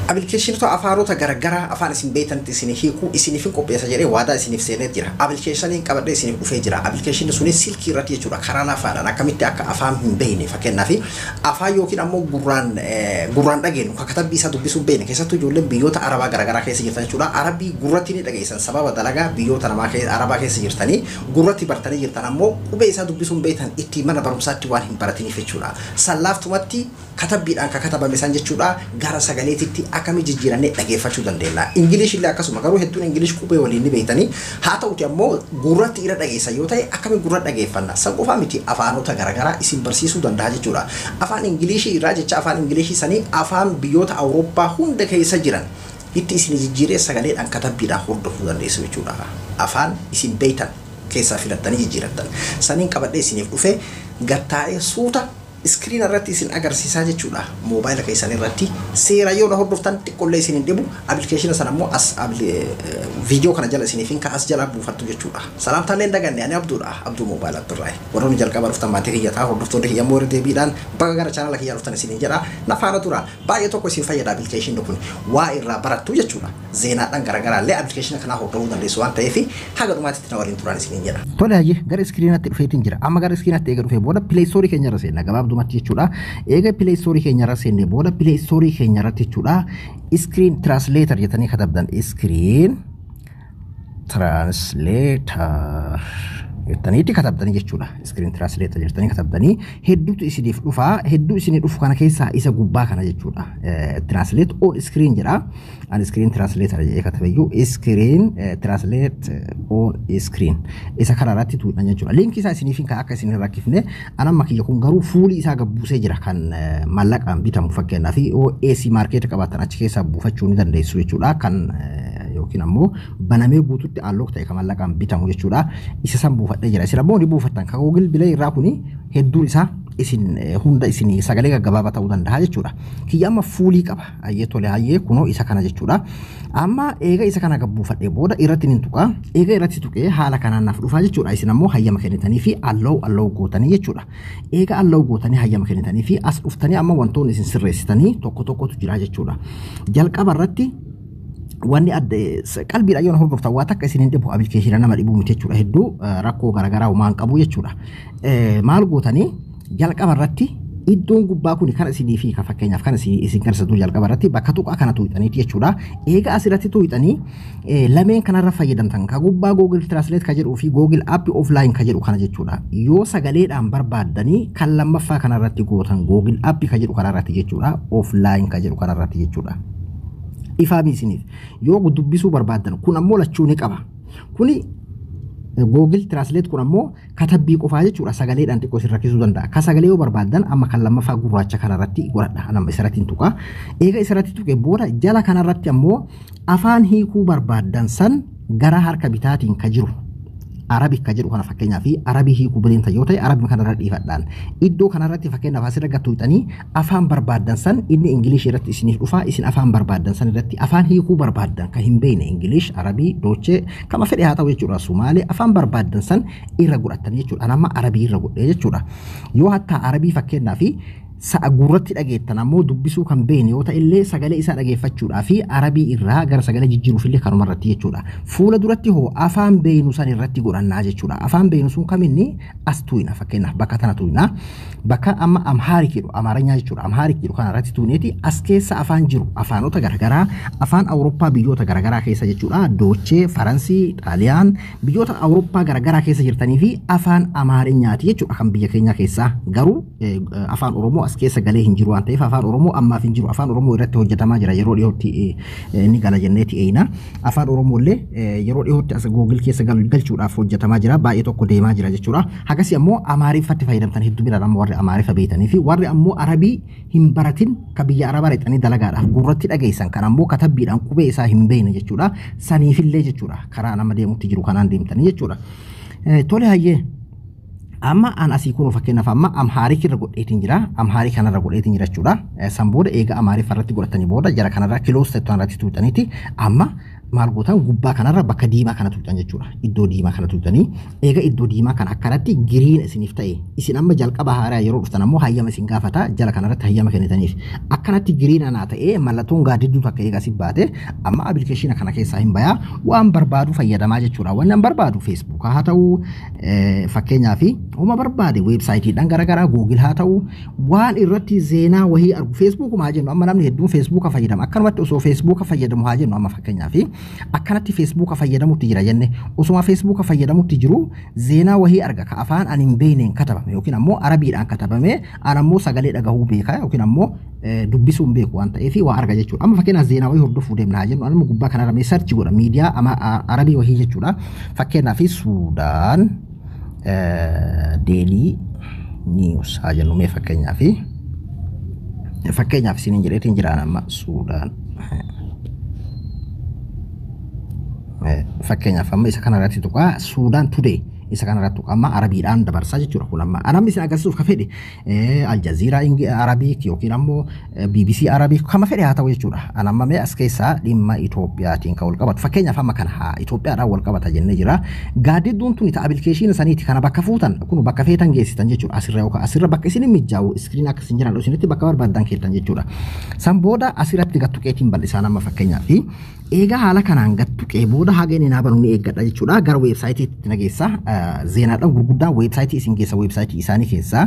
application to afaarota garagara afaan isin beetan isin hiiku isin fin qopheessa jedhee waada isin seenee jira application in qabadde isin dhufee jira application suni silkii irratti jechuudha karaa lafaadhaan akkamitti akka afaan hin beekne fakkeenyaaf afaan yookiin ammoo gurraan dhageenu katabbii isa dubbisuu beekne keessattuu ijoolleen biyyoota arabaa garagaraa keessa jirtan jechuudha arabii gurratti ni dhageessan sababa dalagaa biyyoota namaa arabaa keessa jirtanii gurratti bartanii jirtan ammoo qubee isa dubbisuu beektan itti mana barumsaatti waan hin baratiniif jechuudha sallaaftumatti katabbiidhaan katabame san jechuudha gara sagaleetitti akkami jijjiirannee dhageeffachuu dandeenya ingilish illee akkasuma garuu hedduun ingilish qubee waliin ni beeytanii haa ta'uti ammoo gurratti irra dhageessa yoo ta'e akkami gurra dhageeffanna san qofaa miti afaanota garagaraa isin barsiisuu danda'a jechuudha afaan ingilishii irraa jecha afaan ingilishii sanii afaan biyyoota awurooppaa hunda keessa jiran itti isin jijjiiree sagaleedhaan katabbiidhaan hordofuu dandeessu jechuudha afaan isin beeytan keessaa filattanii jijjiirattan saniin qabadhee isiniif dhufee gattaa'ee suuta screen irratti isin agarsiisaa jechuudha mobile keessan irratti seera yoo hordoftan xiqqollee isin dhibu application sana ammoo as video kana jala isiniif as jala buufattu jechuudha salaamtaan leen daganne ani abduudha abduu mobile abdurraay warroonni jalqaba dhuftan maatii kiyyataa hordoftoonni kiyya moore deebiidhaan baga gara channel kiyyaa dhuftan isin jedha nafaana tura baay'ee tokko isin fayyada application kun waa irraa barattu jechuudha zeenaadhaan garagaraallee application kana hordofuu dandeessu waan ta'eef haga dhumaatitti na waliin turan isin jedha tole hayyee gara screenatti dhufeetiin jira amma gara screenatti eega dhufee booda play store keenya irra seenna gabaabduu matti jechuudha eega play store keenya irra seenne booda play store keenya irratti jechuudha screen translator jetanii katabdan screen translator jettaniitti katabdanii jechuudha screen translator jettanii katabdanii hedduutu isiniif dhufa hedduu isinii dhufu kana keessaa isa gubbaa kana jechuudha translate on screen jedha an screen translator jedhee katabayyuu screen translate on screen isa kana irratti tuudhan jechuudha linkii isaa isiniif akka isin hin rakkifne anamma kiyya kun garuu fuulii isaa gabbuusee jira kan mallaqaan bitamu fakkeenyaaf AC market qabaatan achi keessaa buufachuu ni dandeessu jechuudha kan yookiin ammoo banamee guututti alloq ta'e kan mallaqaan bitamu jechuudha isa san buufadhee jira isin ammoo ni buufattan kan Google Play irraa kuni hedduun isaa isin hunda isin sagalee gaggabaabaa ta'uu danda'a jechuudha kiyya amma fuulii qaba ayyee tole hayyee kunoo isa kana jechuudha amma eega isa kana gabbuufadhee booda irratti nin tuqa eega irratti tuqee haala kanaan naaf dhufaa jechuudha isin ammoo hayyama kennitanii fi allow gootanii jechuudha eega allow gootanii hayyama kennitanii fi as dhuftanii amma wantoonni isin sirreessitanii tokko tokkotu jira jechuudha jalqaba irratti wanni adda qalbiidhaan yoo hordoftan waa takka isin hin dhibu application nama dhibu miti jechuudha hedduu rakkoo garagaraa waan qabu jechuudha maal gootanii jalqaba irratti iddoon gubbaa kun kan isinii fi kan fakkeenyaaf kan isin karsatu jalqaba irratti bakka tuqaa kana tuuxanii jechuudha eega asirratti tuuxanii lameen kanarra fayyadamtan ka gubbaa Google Translate ka jedhuu fi Google App Offline ka jedhu kana jechuudha yoo sagaleedhaan barbaaddanii kan lammaffaa kanarratti gootan Google App ka jedhu kanarratti jechuudha Offline ka jedhu kanarratti jechuudha ifaabii isiniif yoo dubbisuu barbaadan kun ammoo lachuu ni qaba kuni Google Translate kun ammoo katabbii qofaa jechuudha sagaleedhaan xiqqoo isin rakkisuu danda'a ka sagalee yoo barbaadan amma kan lammaffaa gurraacha kanarratti godhadha anamma isarratti tuqa eega isarratti tuqe booda jala kanarratti ammoo afaan hiikuu barbaadan san gara harka bitaatiin ka jiru Arabic ka jedhu kana fakkeenyaaf Arabii hiikuu bileenta yoo ta'e Arabii kanarra dhiifadhaan iddoo kanarratti fakkeenyaaf asirra gattuutanii afaan barbaadan san inni English irratti isiniif dhufa isin afaan barbaadan san irratti afaan hiikuu barbaadan ka hin beekne English Arabii Dooche kama fedhe haa ta'u jechuudha Somaalee afaan barbaadan san irra godhatanii jechuudha anamma Arabii irra godhee jechuudha yoo hatta Arabii fakkeenyaaf sa'a gurratti dhageettan ammoo dubbisuu kan beekne yoo ta'e illee sagalee isaa dhageeffachuudhaa fi Arabii irraa gara sagalee jijjiiruuf illee kanuma irratti jechuudha fuula duratti hoo afaan beeknu san irratti godhannaa jechuudha afaan beeknu sun kaminni as tuina fakkeenyaaf bakka tana tuina bakka amma Amhaarik jedhu Amaaranya jechuudha Amhaarik jedhu kana irratti tuuneeti as keessa afaan jiru afaanota garagaraa afaan Awurooppaa biyyoota garagaraa keessa jechuudha Doochee Faransii Xaaliyaan biyyoota Awurooppaa garagaraa keessa jirtanii fi afaan Amaarinyaati jechuudha kan biyya keenya keessaa garuu afaan Oromoo as keessa galee hin jiru waan ta'eef afaan Oromoo ammaaf hin jiru afaan Oromoo irratti hojjetamaa jira yeroo dhiyootti ni gala jenneeti eeyna afaan Oromoo illee yeroo dhiyootti as Google keessa galchuudhaaf hojjetamaa jira baay'ee tokko deemaa jira jechuudha hagasii ammoo Amaariffatti fayyadamtan hedduu bira ammoo warri Amaariffa beekanii fi warri ammoo Arabii hin baratin ka biyya Arabaa dhaqanii dalagaadhaaf gurratti dhageessan kan ammoo katabbiidhaan qubee isaa hin beekne jechuudha saniifillee jechuudha karaa nama deemutti jiru kanaan deemtanii jechuudha tole hayyee amma an asii kun fakkeenyaaf amma Amhaarik irra godheetiin jira Amhaarik kanarra godheetiin jira jechuudha san booda eega Amaariffa irratti godhatanii booda jara kanarra kiloos ta'an irratti tuutaniiti amma maal gootan gubbaa kanarra bakka diimaa kana tuqxan jechuudha. Iddoo diimaa kana tuqxanii eega iddoo diimaa kana akkanatti giriin isiniif ta'e isin amma jalqaba haaraa yeroo dhuftan ammoo hayyama isin gaafata jala kanarratti hayyama kennitaniif akkanatti giriin anaa ta'e mallattoon gaaddidduu takka eega si baate amma appilikeeshina kana keessaa hin bayaa waan barbaadu fayyadamaa jechuudha. Waan an barbaadu Facebook haa ta'u fakkeenyaaf uma barbaade weebsaayitiidhaan garagaraa Google haa ta'u waan irratti zeenaa wahii argu Facebook maa jennu amma namni hedduun Facebook fayyadama akkanumatti osoo Facebook fayyadamu haa jennu amma fakkeenyaaf akkanatti Facebook fayyadamutti jira jenne osuma Facebook fayyadamutti jiru zeenaa wahii arga ka afaan an hin beekneen katabame yookiin ammoo arabiidhaan katabame an ammoo sagalee dhagahuu beeka yookiin ammoo dubbisuu hin beeku waan ta'eef waa arga jechuudha. Amma fakkeenyaaf zeenaa wahii hordofuu deemna haa jennu amma gubbaa kanarra mee sarchi godha miidiyaa arabii wahii jechuudha. Fakkeenyaaf Suudaan Daily News haa jennu mee fakkeenyaaf isiniin jedheetiin jiraan amma Suudaan fakkeenyaaf amma isa kanarratti tuqaa Suudaan Today isa kanarratti tuqaa amma arabiidhaan dabarsaa jechuudha. Kun amma anamni isin agarsiisuuf ka fedhe Aljazeera Arabiik yookiin ammoo BBC Arabiik kama fedhe haa ta'u jechuudha. Anamma mee as keessaa dhimma Itoophiyaatiin kan wal qabatu fakkeenyaaf amma kana Itoophiyaadhaan wal qabata jennee jira. Gaaddidduun tuni ta appilikeeshina saniiti kana bakka fuutan kun bakka feetan geessitan jechuudha. Asirra yookaan asirra bakka isin mijaa'u iskiriin akka isin jiran isinitti bakka barbaadan keettan jechuudha. San booda asirratti gattuqeetiin bal'isaan amma fakkeenyaaf eega haala kanaan gattuqee booda haga inni naa banuun eeggadha jechuudha. Gara weebsaayitiitti nageessa zeenaadhaan gurguddaan weebsaayitii isin keessa weebsaayitii isaanii keessaa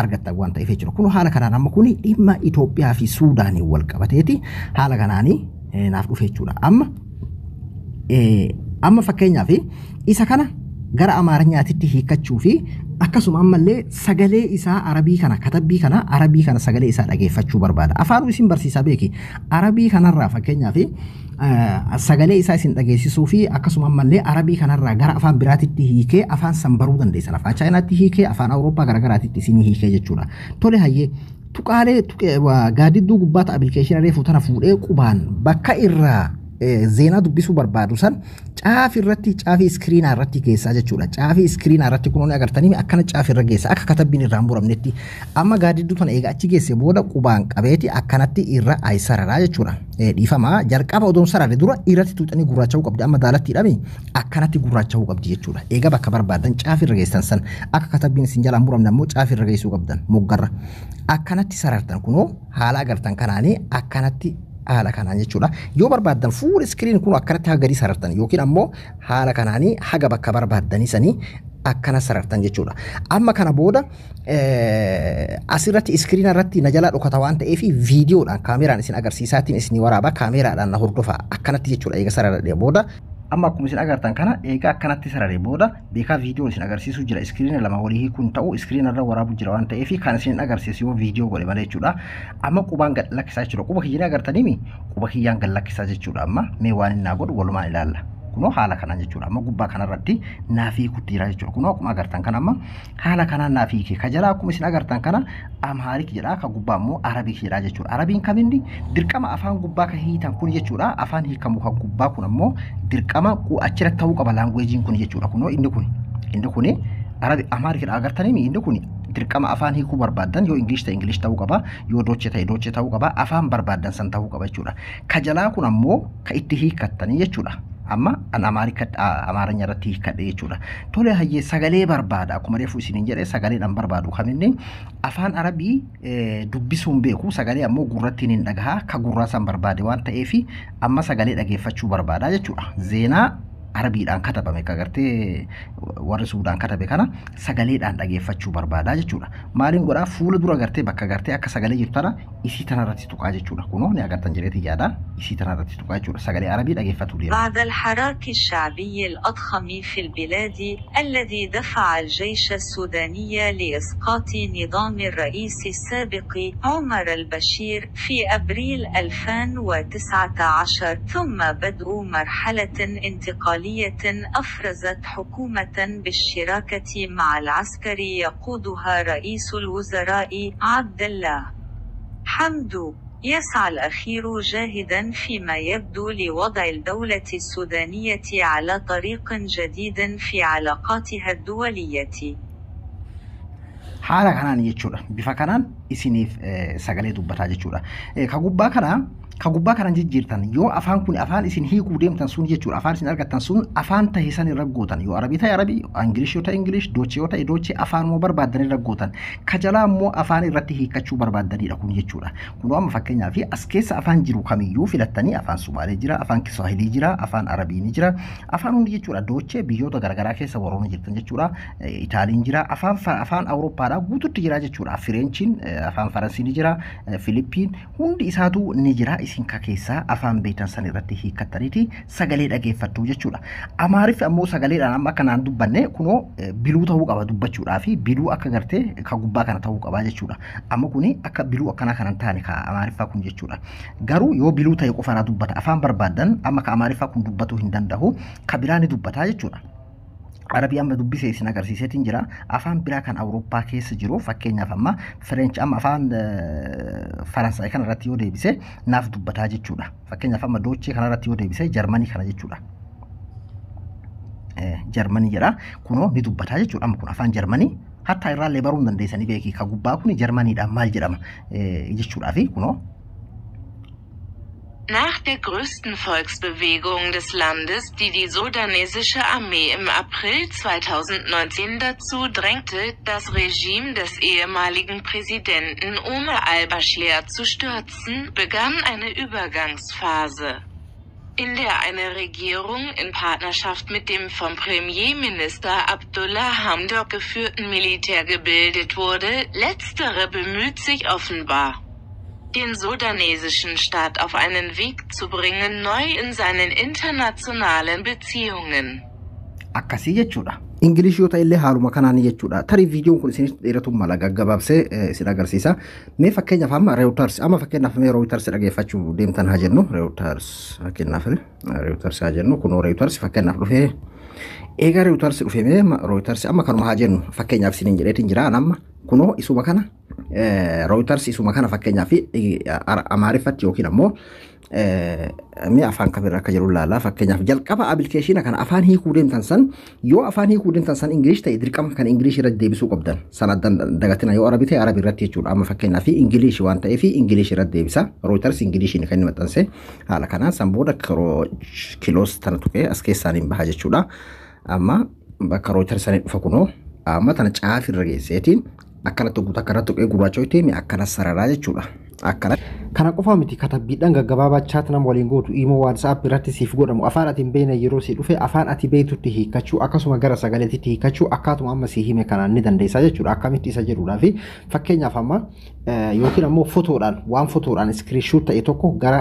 argattan waan ta'eef jechuudha. Kun haala kanaan amma kun dhimma Itoophiyaa fi Suudaanii wal qabateeti haala kanaanii naaf dhufe jechuudha. Amma fakkeenyaaf isa kana gara Amaarኛatti hiikachuu fi akkasuma ammallee sagalee isaa arabii kana katabbii kana arabii kana sagalee isaa dhageeffachuu barbaada. Afaan isin barsiisaa beeki arabii kanarraa fakkeenyaaf sagalee isaa isin dhageessisuu fi akkasuma ammallee arabii kanarraa gara afaan biraatitti hiikee afaan san baruu dandeessan. Afaan Chaayinaatti hiikee afaan Awurooppaa garagaraatitti isin hiikee jechuudha. Tole hayyee tuqaalee gaaddidduu gubbaata appilikeeshina reefuu tana fuudhee qubaan bakka irraa zeenaa dubbisuu barbaadu san caafii irratti caafii iskiriinaa irratti geessaa jechuudha. Caafii iskiriinaa irratti kunuun agartanii akkana caafii irra geessa akka katabbiin irraa hin muramnetti amma gaaddidduu tana eega achi geesse booda qubaan qabeeti akkanatti irra sararaa jechuudha. Dhiifamaa jalqaba odoon sarare dura irratti tuuxanii gurraacha'uu qabdi amma daalattiidhami akkanatti gurraacha'uu qabdi jechuudha. Eega bakka barbaadan caafii irra geessan san akka katabbiin isin jalaa muramne ammoo caafii irra geessuu qabdan moggarra akkanatti sarartan kunoo haala agartan kanaanii akkanatti haala kanaan jechuudha. Yoo barbaadan fuul iskiriin kun akkanatti haga gadi sarartan yookiin ammoo haala kanaanii haga bakka barbaadanii sanii akkana sarartan jechuudha. Amma kana booda asirratti iskiriina irratti na jalaa dhokata waan ta'eef viidiyoodhaan kaameraan isin agarsiisaatiin isin waraaba kaameeraadhaan na hordofa akkanatti jechuudha. Eega sararee booda amma akkuma isin agartan kana eega akkanatti sararee booda beekaa viidiyoon isin agarsiisuu jira. Iskiriina lama walii kun ta'u iskiriina irra waraabu jira waan ta'eef kan isin agarsiisu yoo viidiyoo godhe malee jechuudha. Amma qubaan gad lakkisaa jechuudha. Quba kiyyaan agartanii quba kiyyaan gad lakkisaa jechuudha. Amma mee waan inni naa godhu walumaan ilaalla. Kunoo haala kanaan jechuudha. Amma gubbaa kanarratti naafii kuttiira jechuudha. Kunoo akkuma agartan kana amma haala kanaan naafii kee ka jalaa akkuma isin agartan kana Amhaarik jedha ka gubbaa immoo Arabiik jedha jechuudha. Arabiin kamindi dirqama afaan gubbaa ka hiitan kun jechuudha. Afaan hiikamu ka gubbaa kun ammoo dirqama achirratti ta'uu qaba laanguweejiin kun jechuudha. Kunoo inni kun Arabi Amhaarik agartanii inni kun dirqama afaan hiikuu barbaadan yoo English ta'e English ta'uu qaba yoo Dutch ta'e Dutch ta'uu qaba afaan barbaadan san ta'uu qaba jechuudha. Ka jalaa kun ammoo ka itti hiikattanii jechuudha. Amma an Amaaranya irratti hiikadhe jechuudha. Tole hayyee sagalee barbaada akkuma reefu isiniin jedhe sagaleedhaan barbaadu kaminni afaan Arabii dubbisuun beeku sagalee ammoo gurratti hin dhagahaa ka gurraa san barbaade waan ta'eef amma sagalee dhageeffachuu barbaada jechuudha. Zeenaa arabiidhaan katabame ka gartee warri Suudaan katabe kana sagaleedhaan dhageeffachuu barbaada jechuudha. Maaliin godhaa fuula dura gartee bakka gartee akka sagalee jirtu tana isii tanarratti tuqaa jechuudha. Kunoo ni agartan jedheeti yaada isii tanarratti tuqaa jechuudha. Sagalee arabii dhageeffatu deema. بعد الحراك الشعبي الأضخم في البلاد الذي دفع الجيش السوداني لإسقاط نظام الرئيس السابق عمر البشير في أبريل 2019 ثم بدء مرحلة انتقالية أفرزت حكومة بالشراكة مع العسكر يقودها رئيس الوزراء عبد الله حمدو يسعى الأخير جاهدا فيما يبدو لوضع الدولة السودانية على طريق جديد في علاقاتها الدولية. حالا كانان يجورا بفكران إسنيف سجلة دبتها يجورا كعوبا كنا كجوبا كان جيرتان يو أفان كوني أفان إسين هي كوديم تنسون جيتشور أفان إسين أرجع تنسون أفان تهيسان الرجوتان يو عربي تا عربي إنجليش يوتا إنجليش دوتشي يوتا دوتشي أفان مو بربادني الرجوتان كجلا مو أفان الرتيه كتشو بربادني لكون جيتشورا كنوا ما فكرنا في أسكيس أفان جيرو كميو في التاني أفان سومالي جرا أفان كسواهيلي جرا أفان عربي نجرا أفان جيتشورا دوتشي بيوتا غرغرا كيس ورون جيرتان جيتشورا إيطالي جرا أفان أوروبا دا غوتو تجرا جيتشورا فرنشين أفان فرنسي نجرا فيلبين هندي إساتو نجرا إسين كيسا أفان بيتان سنيرتي هي كتريتي سجلي أجيفتو جتشورا أمارف أمو سجلي أنا ما كان عنده بني كنو بلو تهوك أبا دبتشورا في بلو أكغرتي كعبا كان تهوك أبا جتشورا أما كوني أك بلو أكنا كان تاني كأمارف أكون جتشورا غارو يو بلو تهوك أفان دبت أفان بربادن أما كأمارف أكون دبتو هندان دهو كبيراني دبتها جتشورا عربي أما دبي سيسنا كرسيسة تنجرا أفان برا كان أوروبا كيس جرو فكينا فما فرنش أما أفان فرنسا كان راتيو ديبسه ناف دبتها جتشورا فكينا فما دوتشي كان راتيو ديبسه جرماني كان جتشورا جرماني جرا كونو ندبتها جتشورا أما كون أفان جرماني حتى يرى لبرون دنديساني بيكي كعبا كوني جرماني دا مال جرام جتشورا في كونو. Nach der größten Volksbewegung des Landes, die sudanesische Armee im April 2019 dazu drängte, das Regime des ehemaligen Präsidenten Omar al-Bashir zu stürzen, begann eine Übergangsphase, in der eine Regierung in Partnerschaft mit dem vom Premierminister Abdullah Hamdok geführten Militär gebildet wurde. Letztere bemüht sich offenbar, den sudanesischen Staat auf einen Weg zu bringen, neu in seinen internationalen Beziehungen. Akkasii jechuudha. Ingiliishoota illee haaluma kanaan jechuudha. Tarii viidiyoon kun isin dheeratummaa laga gabaabsee isin agarsiisa. Mee fakkeenyaaf amma Reuters amma fakkeenyaaf mee Reuters dhageeffachuu deemtan haa jennu Reuters fakkeenyaaf Reuters haa jennu kunoo Reuters fakkeenyaaf dhufee eega Reuters dhufee mee Reuters amma kanuma haa jennu fakkeenyaaf isin jedheetiin jira amma kunoo isuma kana Reuters isuma kana fakkeenyaaf Amaariffatti yookiin ammoo mee afaan kabirra akka jiru laala fakkeenyaaf jalqaba application kana afaan hiikuu deemtan san yoo afaan hiikuu deemtan san English ta'e dirqama kan English irratti deebisuu qabdan sanaddan dagatina yoo Arabi ta'e Arabi irratti jechuudha amma fakkeenyaaf English waan ta'eef English irratti deebisa Reuters English ni kan inni maxxanse haala kanaan san booda kiloos tana tuqee as keessaan hin baha jechuudha amma bakka Reuters san dhufa kunoo amma tana caafi irra geesseetiin akkanatti guutaa akkanatti tuqee gurraachootee mi akkana sararaa jechuudha akkana kana qofa miti katabbiidhaan gaggabaabaa chat nama waliin gootu imo WhatsApp irratti siif godhamu afaan ati beena yeroo si dhufe afaan ati beetutti hiikachuu akkasuma gara sagaleetitti hiikachuu akkaatuma amma si hime kanaan ni dandeessa jechuudha akkamitti isa jedhuudhaa fi fakkeenyaaf amma yookiin ammoo fotoodhaan waan fotoodhaan screenshot ta'e tokko gara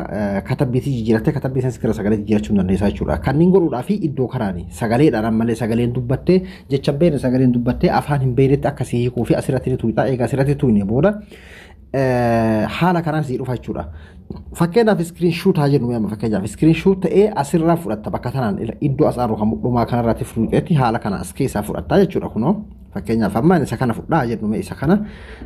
katabbiitti jijjiirattee katabbii sanis gara sagaleetti jijjiirachuu dandeessa jechuudha kanneen godhuudhaa fi iddoo kanaani sagaleedhaan ammallee sagaleen dubbattee jecha beena sagaleen dubbattee afaan hin beenetti akka si hiikuu fi asirratti ni tuutaa eegaa asirratti tuune booda haala kanaan si dhufa jechuudha. Fakkeenyaaf screenshot haa jennu amma fakkeenyaaf screenshot ta'ee asirraa fudhatta bakka tanaan iddoo as arru dhumaa kanarratti fudhateetti haala kana as keessaa fudhatta jechuudha kunoo. Fakkeenyaaf amma isa kana fudhaa jennu isa kana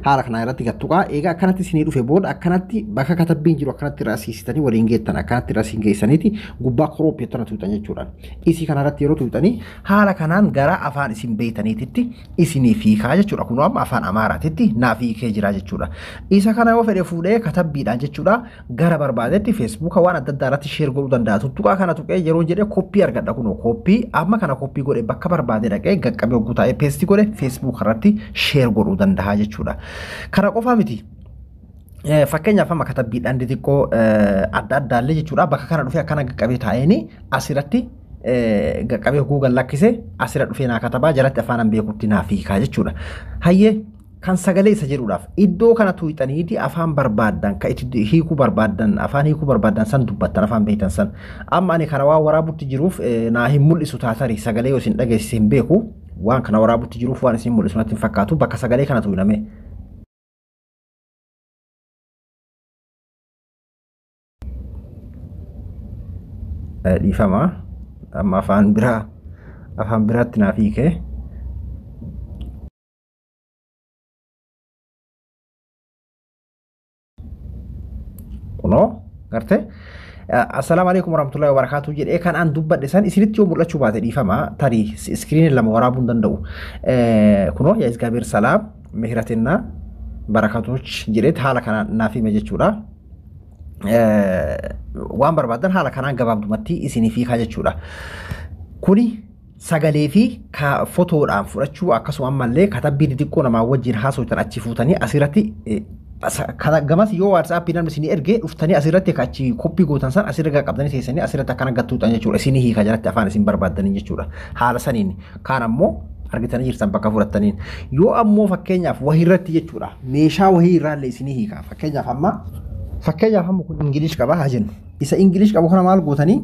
haala kana irratti gattuqaa eegaa akkanatti isinii dhufe booda akkanatti bakka katabbiin jiru akkanatti raasiisitanii waliin geettan akkanatti raasiin geessaniiti gubbaa crop jettana tuutan jechuudha. Isii kana irratti yeroo tuutanii haala kanaan gara afaan isin beeytaniititti isinii fiikaa jechuudha kunoo amma afaan Amaaraatitti naaf hiikee jira jechuudha. Isa kana yoo fedhe fuudhee katabbiidhaan jechuudha gara barbaadetti Facebook waan adda addaa irratti share godhuu danda'a. Tuttuqaa kana tuqee yeroo jedhee koppii argadha kunoo koppii amma kana koppii godhee bakka barbaade dhaqee gaqqabee hogguu taa'ee paste godhee Facebook irratti share godhuu danda'a jechuudha. Kana qofa miti. Fakkeenyaaf amma katabbiidhaan xixiqqoo adda addaallee jechuudha bakka kana dhufee akkana gaqqabee taa'eeni asirratti gaqqabee Google lakkisee asirra dhufee naa katabaa jalatti afaan beekutti naaf hiikaa jechuudha. Hayyee kan sagalee isa jedhuudhaaf iddoo kana tuuxaniiti afaan barbaadan ka itti hiikuu barbaadan afaan hiikuu barbaadan san dubbattan afaan beektan san amma ani kana waan waraabutti jiruuf naa hin mul'isu taatari sagalee yoo isin dhageessise hin beeku waan kana waraabutti jiruuf waan isin mul'isu natti hin fakkaatu bakka sagalee kana tuuxame dhiifama amma afaan biraatti naaf hiikee kuno garte assalamu alaikum warahmatullahi wabarakatuh jedhee kan aan dubbadhe san isinitti yoo mul'achuu baate dhiifama tarii screen lama waraabuu hin danda'u kuno yaa isgaabir salaam mihratinna barakatuch jedheet haala kana naaf hime jechuudha waan barbaadan haala kanaan gabaabdumatti isinii fi jechuudha. Kuni sagalee fi fotoodhaan fudhachuu akkasuma ammallee katabbii xixiqqoo namaa wajjin haasoftan achi fuutanii asirratti gamas yoo WhatsApp namni isinii ergee dhuftanii asirratti achi koppii gootan san asirra qabdanii teessanii asirratti akkana gattuutan jechuudha. Isinii hiika jalatti afaan isin barbaadanii jechuudha. Haala saniin kaan ammoo argitanii jirtan bakka fudhattaniin yoo ammoo fakkeenyaaf wahii irratti jechuudha. Meeshaa wahii irraallee isinii hiika. Fakkeenyaaf amma kun Ingilish qaba haa jennu. Isa Ingilish qabu kana maal gootanii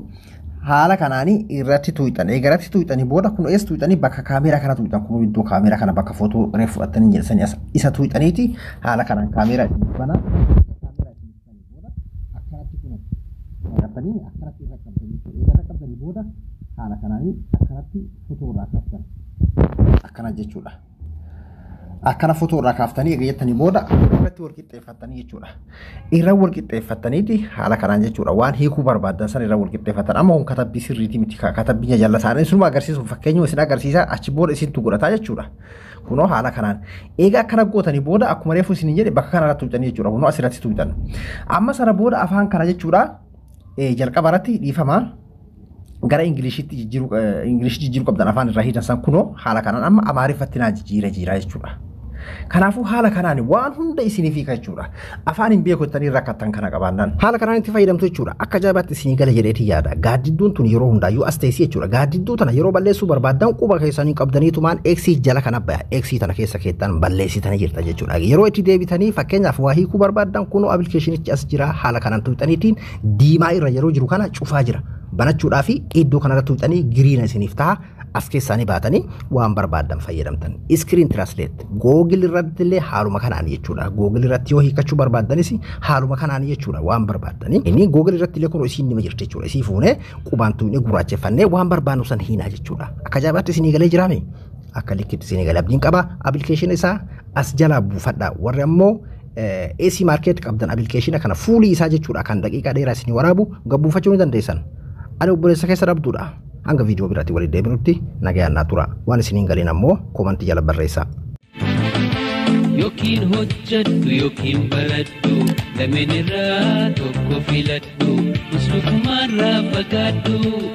haala kanaanii irratti tuuxan eegaratti tuuxanii booda kun ees tuuxanii bakka kaameeraa kana tuuxan kun iddoo kaameeraa kana bakka footoo reef fudhatanii jedhanii isa tuuxaniiti haala kanaan kaameeraa bana akkanatti kun qabdanii akkanatti irra qabdanii booda haala kanaanii akkanatti footoo irraa kaaftan akkana jechuudha. Akkana footoo irraa kaaftanii eegattanii booda irratti wal qixxeeffatanii jechuudha. Irra wal qixxeeffataniiti haala kanaan jechuudha. Waan hiikuu barbaadan san irra wal qixxeeffatan. Amma kun katabbii sirriitii miti katabbii jallataan isuma agarsiisuuf fakkeenyuma isin agarsiisa achi booda isintu godhataa jechuudha. Kunoo haala kanaan eega akkana gootanii booda akkuma reefu isin jedhe bakka kanarratti tuuxanii jechuudha. Kunoo asirratti tuuxan. Amma sana booda afaan kana jechuudha jalqaba irratti dhiifama. Gara Ingiliishitti jijjiiruu qabdan afaan irraa hiitan san kunoo haala kanaan amma Amaariffatti naa jijjiira jechuudha. Kanaafuu haala kanaan waan hunda isiniif hiika jechuudha. Afaan hin beekotanii rakkatan kana qabaannan. Haala kanaan itti fayyadamtu jechuudha. Akka ajaa'ibaatti isinii gala jedheeti yaada. Gaaddidduun tun yeroo hundaayyuu as teessii jechuudha. Gaaddidduu tana yeroo balleessuu barbaadan quba keessanii qabdaniitumaan X jala kana baya. X tana keessa keettan balleessitanii jirtan jechuudha. Yeroo itti deebitanii fakkeenyaaf waa hiikuu barbaadan kunoo appilikeeshinichi as jira haala kanaan tuuxaniitiin diimaa irra yeroo jiru kana cufaa jira. Banachuudhaa fi iddoo kanarratti tuuxanii giriina isiniif ta'a. As keessanii baatanii waan barbaadan fayyadamtan. Screen Translate Google irratti illee haaluma kanaan jechuudha. Google irratti yoo hiikachuu barbaadanis haaluma kanaan jechuudha waan barbaadanii. Inni Google irratti illee kun isin nima jirti jechuudha. Isii fuunee qubaantuu inni gurraacheffannee waan barbaannu san hiinaa jechuudha. Akka ajaa'ibaatti isinii galee jiraame. Akka likkitti isinii galee abdiin qaba. Application isaa as jalaa buufadhaa. Warri ammoo AC Market qabdan application kana fuulii isaa jechuudha kan daqiiqaa dheeraa isinii waraabu gabbuufachuu ni dandeessan. Ani obboleessa keessa dhabduudha. Hanga viidiyoo biraatti waliin deebinutti nagayaan naa tura. Waan isiniin galiin ammoo koomantii jala barreessaa. Yookiin hojjedhu yookiin baradhu lameen irraa tokko filadhu. Muslukumaan fagaadhu.